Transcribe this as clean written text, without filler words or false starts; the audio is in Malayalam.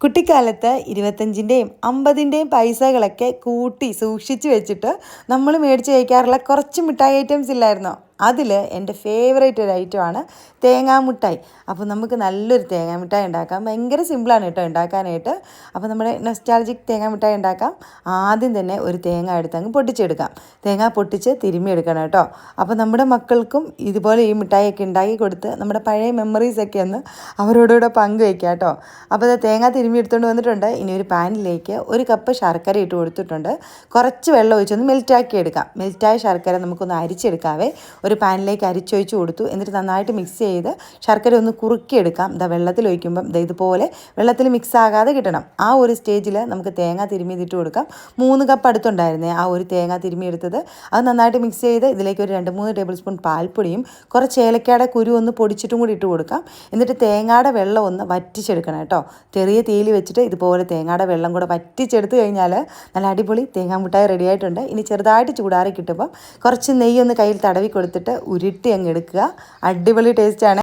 കുട്ടിക്കാലത്ത് 25ൻ്റെയും 50ൻ്റെയും പൈസകളൊക്കെ കൂട്ടി സൂക്ഷിച്ച് വെച്ചിട്ട് നമ്മൾ മേടിച്ച് കഴിക്കാറുള്ള കുറച്ച് മിഠായി ഐറ്റംസ് ഇല്ലായിരുന്നോ? അതിൽ എൻ്റെ ഫേവറേറ്റ് ഒരു ഐറ്റമാണ് തേങ്ങാമിഠായി. അപ്പോൾ നമുക്ക് നല്ലൊരു തേങ്ങാമിഠായി ഉണ്ടാക്കാം. ഭയങ്കര സിമ്പിളാണ് കേട്ടോ ഉണ്ടാക്കാനായിട്ട്. അപ്പോൾ നമ്മുടെ നൊസ്റ്റാൾജിക് തേങ്ങാമിഠായി ഉണ്ടാക്കാം. ആദ്യം തന്നെ ഒരു തേങ്ങ എടുത്ത് അങ്ങ് പൊട്ടിച്ചെടുക്കാം. തേങ്ങ പൊട്ടിച്ച് തിരുമ്മി എടുക്കണം കേട്ടോ. അപ്പോൾ നമ്മുടെ മക്കൾക്കും ഇതുപോലെ ഈ മിഠായിയൊക്കെ ഉണ്ടാക്കി കൊടുത്ത് നമ്മുടെ പഴയ മെമ്മറീസൊക്കെ ഒന്ന് അവരോടുകൂടെ പങ്കുവയ്ക്കാം കേട്ടോ. അപ്പോൾ അത് തേങ്ങ തിരുമ്മി എടുത്തുകൊണ്ട് വന്നിട്ടുണ്ട്. ഇനി ഒരു പാനിലേക്ക് 1 കപ്പ് ശർക്കര ഇട്ട് കൊടുത്തിട്ടുണ്ട്. കുറച്ച് വെള്ളം ഒഴിച്ചൊന്ന് മെൽറ്റാക്കി എടുക്കാം. മെൽറ്റായ ശർക്കര നമുക്കൊന്ന് അരിച്ചെടുക്കാവേ. ഒരു പാനിലേക്ക് അരിച്ചൊഴിച്ച് കൊടുത്തു. എന്നിട്ട് നന്നായിട്ട് മിക്സ് ചെയ്ത് ശർക്കര ഒന്ന് കുറുക്കിയെടുക്കാം. വെള്ളത്തിൽ ഒഴിക്കുമ്പം ഇതുപോലെ വെള്ളത്തിൽ മിക്സ് ആകാതെ കിട്ടണം. ആ ഒരു സ്റ്റേജിൽ നമുക്ക് തേങ്ങ തിരുമ്മിയിട്ട് കൊടുക്കാം. 3 കപ്പ് അടുത്തുണ്ടായിരുന്നേ ആ ഒരു തേങ്ങ തിരുമ്മി എടുത്തത്. അത് നന്നായിട്ട് മിക്സ് ചെയ്ത് ഇതിലേക്ക് ഒരു 2-3 ടേബിൾ സ്പൂൺ പാൽപ്പൊടിയും കുറച്ച് ഏലക്കയുടെ കുരു ഒന്ന് പൊടിച്ചിട്ടും കൂടി ഇട്ട് കൊടുക്കാം. എന്നിട്ട് തേങ്ങയുടെ വെള്ളം ഒന്ന് വറ്റിച്ചെടുക്കണം കേട്ടോ. ചെറിയ തീയിൽ വെച്ചിട്ട് ഇതുപോലെ തേങ്ങയുടെ വെള്ളം കൂടെ വറ്റിച്ചെടുത്ത് കഴിഞ്ഞാൽ നല്ല അടിപൊളി തേങ്ങാമിഠായി റെഡി ആയിട്ടുണ്ട്. ഇനി ചെറുതായിട്ട് ചൂടാറി കിട്ടുമ്പം കുറച്ച് നെയ്യൊന്ന് കയ്യിൽ തടവി കൊടുത്തിട്ട് ഉരുട്ടി അങ്ങ് എടുക്കുക. അടിപൊളി ടേസ്റ്റാണ്.